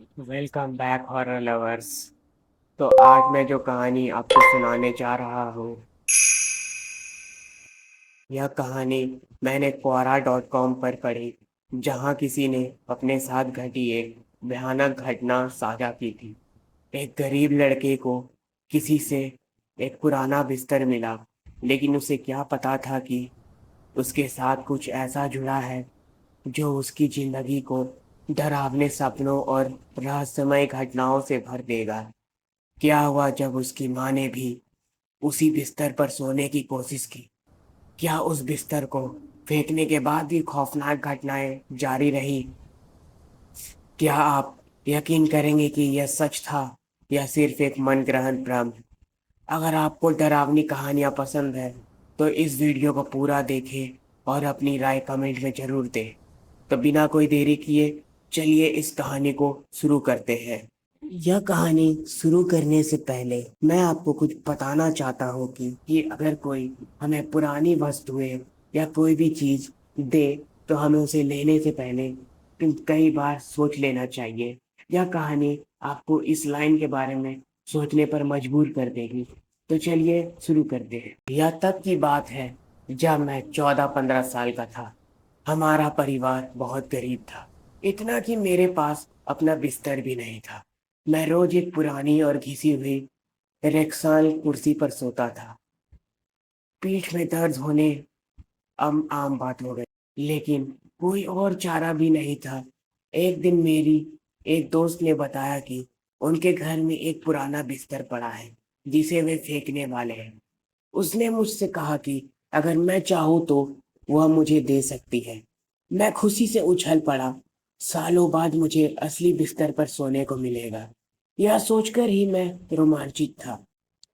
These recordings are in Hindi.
Welcome back horror lovers. तो आज मैं जो कहानी आपको सुनाने जा रहा हूँ, यह कहानी मैंने quora.com पर पढ़ी, जहाँ किसी ने अपने साथ घटी एक भयानक घटना साझा की थी। एक गरीब लड़के को किसी से एक पुराना बिस्तर मिला, लेकिन उसे क्या पता था कि उसके साथ कुछ ऐसा जुड़ा है जो उसकी जिंदगी को डरावने सपनों और रहस्यमय घटनाओं से भर देगा। क्या हुआ जब उसकी माँ ने भी उसी बिस्तर पर सोने की कोशिश की? क्या उस बिस्तर को फेंकने के बाद भी खौफनाक घटनाएं जारी रही? क्या आप यकीन करेंगे कि यह सच था या सिर्फ एक मनगढ़ंत भ्रम? अगर आपको डरावनी कहानियां पसंद है तो इस वीडियो को पूरा देखें और अपनी राय कमेंट में जरूर दें। तो बिना कोई देरी किए चलिए इस कहानी को शुरू करते हैं। यह कहानी शुरू करने से पहले मैं आपको कुछ बताना चाहता हूँ कि अगर कोई हमें पुरानी वस्तुएं या कोई भी चीज दे तो हमें उसे लेने से पहले कई बार सोच लेना चाहिए। यह कहानी आपको इस लाइन के बारे में सोचने पर मजबूर कर देगी। तो चलिए शुरू करते हैं। यह तब की बात है जब मैं 14-15 साल का था। हमारा परिवार बहुत गरीब था, इतना कि मेरे पास अपना बिस्तर भी नहीं था। मैं रोज एक पुरानी और घिसी हुई रेक्साल कुर्सी पर सोता था। पीठ में दर्द होने आम बात हो गई, लेकिन कोई और चारा भी नहीं था। एक दिन मेरी एक दोस्त ने बताया कि उनके घर में एक पुराना बिस्तर पड़ा है जिसे वे फेंकने वाले हैं। उसने मुझसे कहा कि अगर मैं चाहूँ तो वह मुझे दे सकती है। मैं खुशी से उछल पड़ा। सालों बाद मुझे असली बिस्तर पर सोने को मिलेगा, यह सोचकर ही मैं रोमांचित था।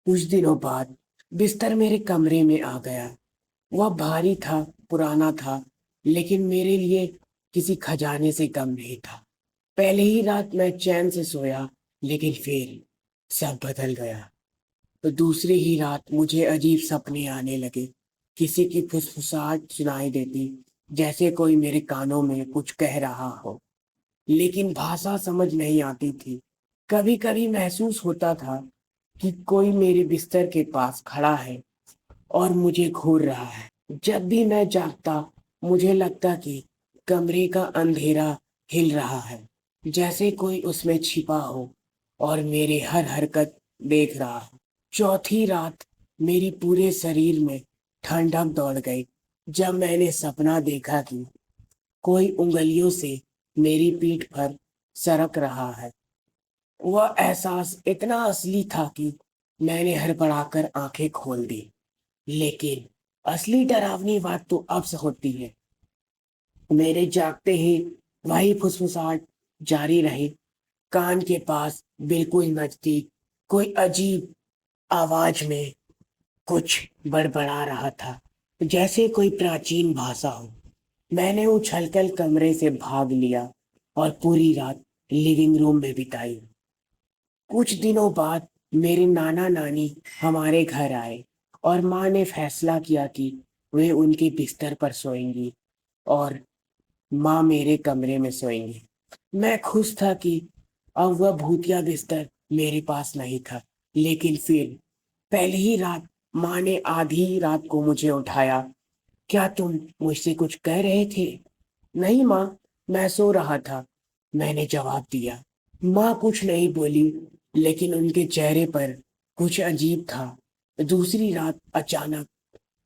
कुछ दिनों बाद बिस्तर मेरे कमरे में आ गया। वह भारी था, पुराना था, लेकिन मेरे लिए किसी खजाने से कम नहीं था। पहले ही रात मैं चैन से सोया, लेकिन फिर सब बदल गया। तो दूसरी ही रात मुझे अजीब सपने आने लगे। किसी की फुसफुसाहट सुनाई देती, जैसे कोई मेरे कानों में कुछ कह रहा हो, लेकिन भाषा समझ नहीं आती थी। कभी कभी महसूस होता था कि कोई मेरे बिस्तर के पास खड़ा है और मुझे घूर रहा है। जब भी मैं जागता, मुझे लगता कि कमरे का अंधेरा हिल रहा है, जैसे कोई उसमें छिपा हो और मेरे हर हरकत देख रहा हो। चौथी रात मेरी पूरे शरीर में ठंडक दौड़ गई जब मैंने सपना देखा कि कोई उंगलियों से मेरी पीठ पर सरक रहा है। वह एहसास इतना असली था कि मैंने हड़बड़ाकर आंखें खोल दी। लेकिन असली डरावनी बात तो अब से होती है। मेरे जागते ही वही फुसफुसाहट जारी रही। कान के पास बिल्कुल नजदीक कोई अजीब आवाज में कुछ बड़बड़ा रहा था, जैसे कोई प्राचीन भाषा हो। मैंने उछलकर कमरे से भाग लिया और पूरी रात लिविंग रूम में बिताई। कुछ दिनों बाद मेरे नाना नानी हमारे घर आए और माँ ने फैसला किया कि वे उनके बिस्तर पर सोएंगी और माँ मेरे कमरे में सोएंगी। मैं खुश था कि अब वह भूतिया बिस्तर मेरे पास नहीं था, लेकिन फिर पहली ही रात माँ ने आधी रात को मुझे उठाया। क्या तुम मुझसे कुछ कह रहे थे? नहीं माँ, मैं सो रहा था, मैंने जवाब दिया। माँ कुछ नहीं बोली, लेकिन उनके चेहरे पर कुछ अजीब था। दूसरी रात अचानक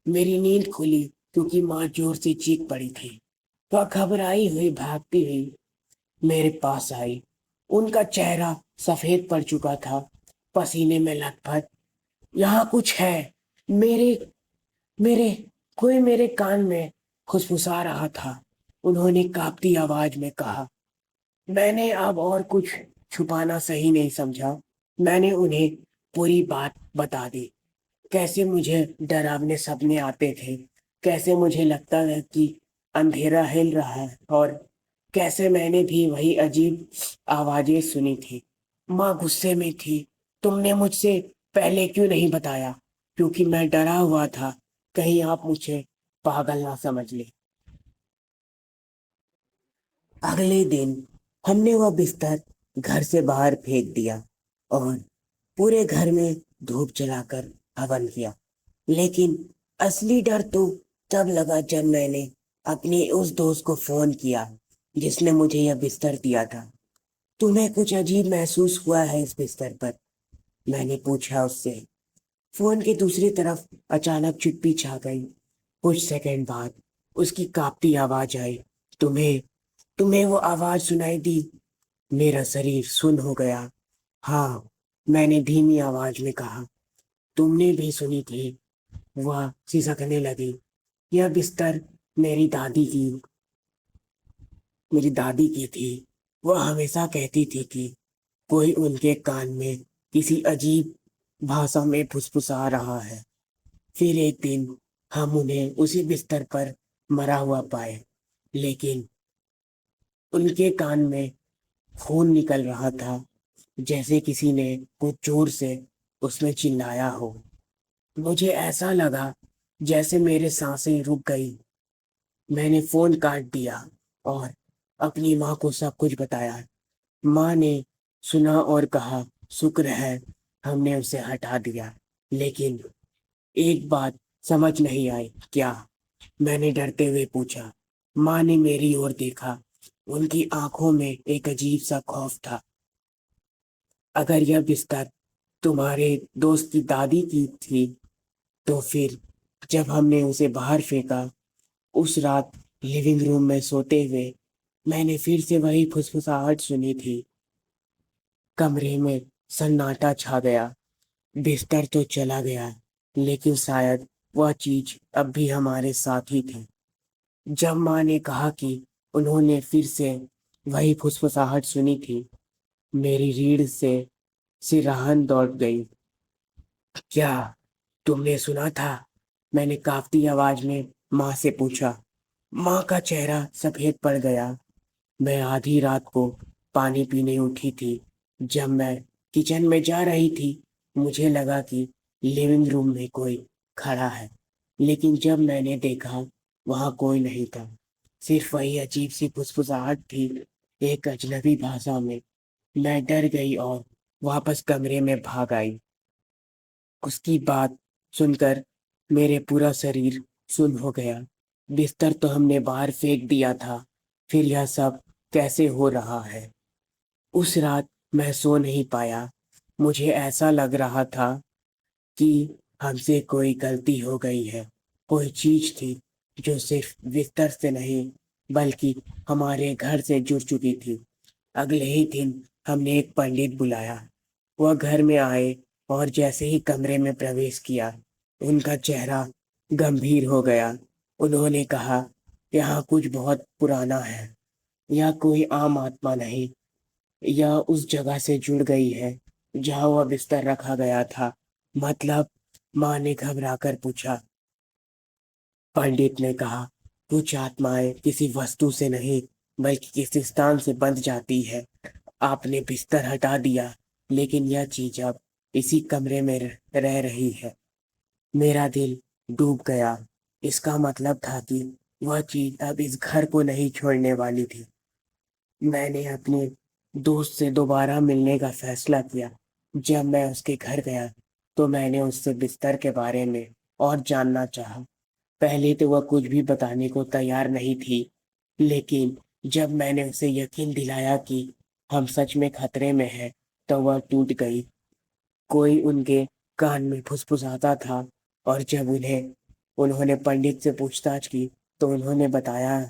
मेरी नींद खुली क्योंकि माँ जोर से चीख पड़ी थी। वह घबराई हुई भागती हुई मेरे पास आई। उनका चेहरा सफेद पड़ चुका था, पसीने में लथपथ। यहाँ कुछ है, मेरे मेरे कोई मेरे कान में फुसफुसा रहा था, उन्होंने कांपती आवाज में कहा। मैंने अब और कुछ छुपाना सही नहीं समझा। मैंने उन्हें पूरी बात बता दी, कैसे मुझे डरावने सपने आते थे, कैसे मुझे लगता है कि अंधेरा हिल रहा है, और कैसे मैंने भी वही अजीब आवाजें सुनी थी। माँ गुस्से में थी। तुमने मुझसे पहले क्यों नहीं बताया? क्योंकि मैं डरा हुआ था, कहीं आप मुझे पागल ना समझ ले। अगले दिन हमने वह बिस्तर घर से बाहर फेंक दिया और पूरे घर में धूप जलाकर हवन किया। लेकिन असली डर तो तब लगा जब मैंने अपने उस दोस्त को फोन किया जिसने मुझे यह बिस्तर दिया था। तुम्हें कुछ अजीब महसूस हुआ है इस बिस्तर पर? मैंने पूछा उससे। फोन की दूसरी तरफ अचानक चुप्पी छा गई। कुछ सेकंड बाद उसकी कांपती आवाज आई। तुम्हें तुम्हें वो आवाज सुनाई दी? मेरा शरीर सुन्न हो गया। हाँ, मैंने धीमी आवाज में कहा। तुमने भी सुनी थी? वह सिसकने लगी। यह बिस्तर मेरी दादी की मेरी दादी की थी। वह हमेशा कहती थी कि कोई उनके कान में किसी अजीब भाषा में फुसफुसा रहा है। फिर एक दिन हम उन्हें उसी बिस्तर पर मरा हुआ पाए, लेकिन उनके कान में खून निकल रहा था, जैसे किसी ने कुछ जोर से उसमें चिल्लाया हो। मुझे ऐसा लगा जैसे मेरे सांसें रुक गई। मैंने फोन काट दिया और अपनी माँ को सब कुछ बताया। माँ ने सुना और कहा, शुक्र है हमने उसे हटा दिया। लेकिन एक बात समझ नहीं आई। क्या? मैंने डरते हुए पूछा। माँ ने मेरी ओर देखा। उनकी आंखों में एक अजीब सा खौफ था। अगर यह बिस्तर तुम्हारे दोस्त की दादी की थी, तो फिर जब हमने उसे बाहर फेंका उस रात लिविंग रूम में सोते हुए, मैंने फिर से वही फुसफुसाहट सुनी थी। कमरे में सन्नाटा छा गया। बिस्तर तो चला गया, लेकिन शायद वह चीज अब भी हमारे साथ ही थी। जब माँ ने कहा कि उन्होंने फिर से वही फुसफुसाहट सुनी थी, मेरी रीढ़ से सिरहान दौड़ गई। क्या तुमने सुना था? मैंने कांपती आवाज में माँ से पूछा। माँ का चेहरा सफेद पड़ गया। मैं आधी रात को पानी पीने उठी थी। जब मैं किचन में जा रही थी, मुझे लगा कि लिविंग रूम में कोई खड़ा है, लेकिन जब मैंने देखा वहां कोई नहीं था। सिर्फ वही अजीब सी फुसफुसाहट थी, एक अजनबी भाषा में। मैं डर गई और वापस कमरे में भाग आई। उसकी बात सुनकर मेरे पूरा शरीर सुन्न हो गया। बिस्तर तो हमने बाहर फेंक दिया था, फिर यह सब कैसे हो रहा है? उस रात मैं सो नहीं पाया। मुझे ऐसा लग रहा था कि हमसे कोई गलती हो गई है। कोई चीज थी जो सिर्फ बिस्तर से नहीं, बल्कि हमारे घर से जुड़ चुकी थी। अगले ही दिन हमने एक पंडित बुलाया। वह घर में आए और जैसे ही कमरे में प्रवेश किया, उनका चेहरा गंभीर हो गया। उन्होंने कहा, यहाँ कुछ बहुत पुराना है। यह कोई आम आत्मा नहीं, यह उस जगह से जुड़ गई है जहाँ वह बिस्तर रखा गया था। मतलब? माँ ने घबराकर पूछा। पंडित ने कहा, कुछ आत्माएं किसी वस्तु से नहीं, बल्कि किसी स्थान से बंध जाती है। आपने बिस्तर हटा दिया, लेकिन यह चीज अब इसी कमरे में रह रही है। मेरा दिल डूब गया। इसका मतलब था कि वह चीज अब इस घर को नहीं छोड़ने वाली थी। मैंने अपने दोस्त से दोबारा मिलने का फैसला किया। जब मैं उसके घर गया, तो मैंने उससे बिस्तर के बारे में और जानना चाहा। पहले तो वह कुछ भी बताने को तैयार नहीं थी, लेकिन जब मैंने उसे यकीन दिलाया कि हम सच में खतरे में हैं, तो वह टूट गई। कोई उनके कान में फुसफुसाता था, और जब उन्होंने पंडित से पूछताछ की, तो उन्होंने बताया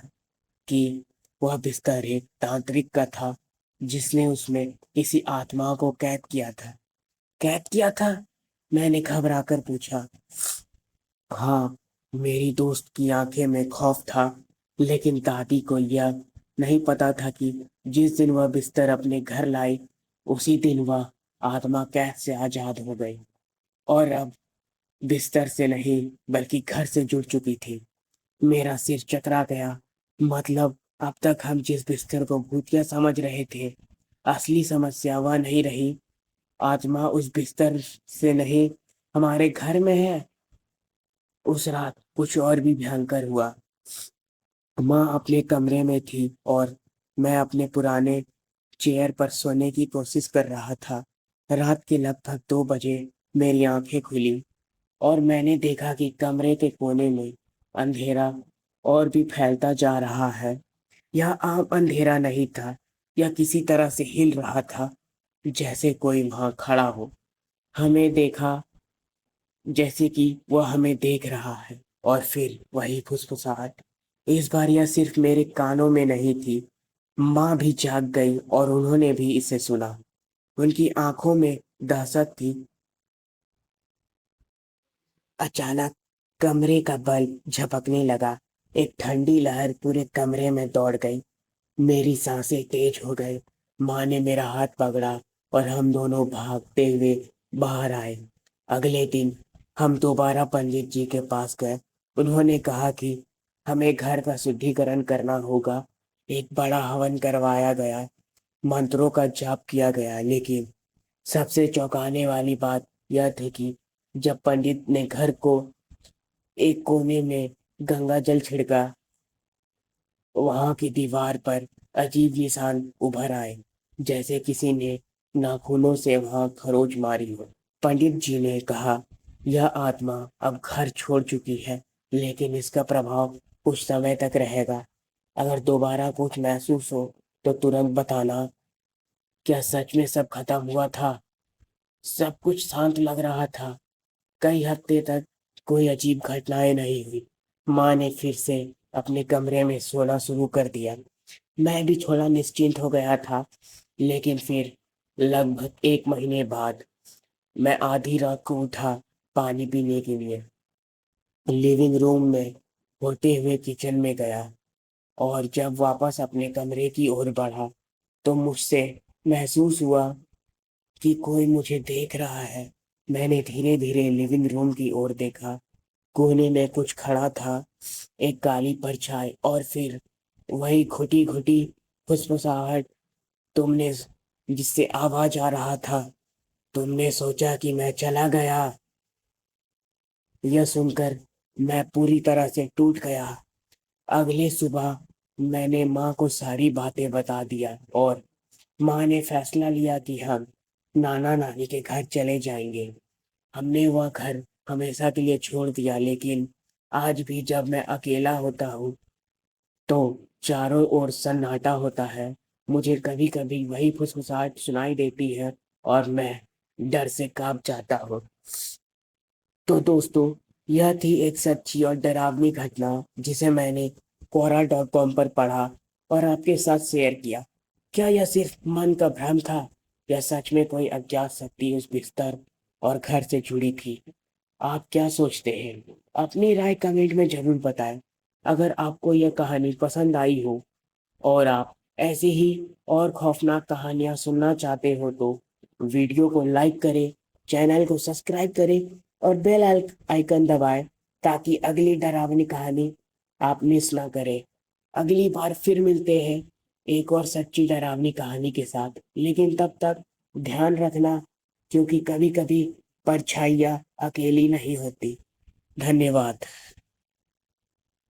कि वह बिस्तर एक तांत्रिक का था, जिसने उसमें किसी आत्मा को कैद किया था। कैद किया था? मैंने घबरा कर पूछा। हाँ, मेरी दोस्त की आंखें में खौफ था, लेकिन दादी को यह नहीं पता था कि जिस दिन वह बिस्तर अपने घर लाई, उसी दिन वह आत्मा कैद से आजाद हो गई, और अब बिस्तर से नहीं, बल्कि घर से जुड़ चुकी थी। मेरा सिर चकरा गया। मतलब, अब तक हम जिस बिस्तर को भूतिया समझ रहे थे, असली समस्या वह नहीं रही। आत्मा उस बिस्तर से नहीं, हमारे घर में है। उस रात कुछ और भी भयंकर हुआ। माँ अपने कमरे में थी और मैं अपने पुराने चेयर पर सोने की कोशिश कर रहा था। रात के लगभग 2 बजे मेरी आंखें खुली और मैंने देखा कि कमरे के कोने में अंधेरा और भी फैलता जा रहा है। यह आम अंधेरा नहीं था, यह किसी तरह से हिल रहा था, जैसे कोई वहां खड़ा हो, हमें देखा, जैसे कि वह हमें देख रहा है। और फिर वही फुसफुसाहट। इस बार यह सिर्फ मेरे कानों में नहीं थी, माँ भी जाग गई और उन्होंने भी इसे सुना। उनकी आंखों में दहशत थी। अचानक कमरे का बल्ब झपकने लगा। एक ठंडी लहर पूरे कमरे में दौड़ गई। मेरी सांसें तेज हो गई। माँ ने मेरा हाथ पकड़ा और हम दोनों भागते हुए बाहर आए। अगले दिन हम दोबारा पंडित जी के पास गए। उन्होंने कहा कि हमें घर का शुद्धिकरण करना होगा। एक बड़ा हवन करवाया गया, मंत्रों का जाप किया गया, लेकिन सबसे चौंकाने वाली बात यह थी कि जब पंडित ने घर को एक कोने में गंगा जल छिड़का, वहां की दीवार पर अजीब निशान उभर आए, जैसे किसी ने नाखूनों से वहां खरोच मारी हो। पंडित जी ने कहा, यह आत्मा अब घर छोड़ चुकी है, लेकिन इसका प्रभाव कुछ समय तक रहेगा। अगर दोबारा कुछ महसूस हो तो तुरंत बताना। क्या सच में सब खत्म हुआ था? सब कुछ शांत लग रहा था। कई हफ्ते तक कोई अजीब घटनाएं नहीं हुई। माँ ने फिर से अपने कमरे में सोना शुरू कर दिया। मैं भी थोड़ा निश्चिंत हो गया था। लेकिन फिर लगभग 1 महीने बाद मैं आधी रात को उठा पानी पीने के लिए। लिविंग रूम में होते हुए किचन में गया और जब वापस अपने कमरे की ओर बढ़ा तो मुझसे महसूस हुआ कि कोई मुझे देख रहा है। मैंने धीरे धीरे लिविंग रूम की ओर देखा। कोने में कुछ खड़ा था, एक काली परछाई, और फिर वही घुटी घुटी फुसफुसाहट। तुमने जिससे आवाज आ रहा था, तुमने सोचा कि मैं चला गया। यह सुनकर मैं पूरी तरह से टूट गया। अगले सुबह मैंने माँ को सारी बातें बता दिया और माँ ने फैसला लिया कि हम नाना नानी के घर चले जाएंगे। हमने वह घर हमेशा के लिए छोड़ दिया, लेकिन आज भी जब मैं अकेला होता हूँ तो चारों ओर सन्नाटा होता है। मुझे कभी कभी वही फुसफुसाहट सुनाई देती है और मैं डर से कांप जाता हूँ। तो दोस्तों, यह थी एक सच्ची और डरावनी घटना जिसे मैंने quora.com पर पढ़ा और आपके साथ शेयर किया। क्या यह सिर्फ मन का भ्रम था या सच में कोई अज्ञात शक्ति उस बिस्तर और घर से जुड़ी थी? आप क्या सोचते हैं? अपनी राय कमेंट में जरूर बताएं। अगर आपको यह कहानी पसंद आई हो और आप ऐसी ही और खौफनाक कहानियां सुनना चाहते हो तो वीडियो को लाइक करें, चैनल को सब्सक्राइब करें और बेल आइकन दबाएं ताकि अगली डरावनी कहानी आप मिस ना करें। अगली बार फिर मिलते हैं एक और सच्ची डरावनी कहानी के साथ, लेकिन तब तक ध्यान रखना, क्योंकि कभी कभी परछाइयाँ अकेली नहीं होती। धन्यवाद।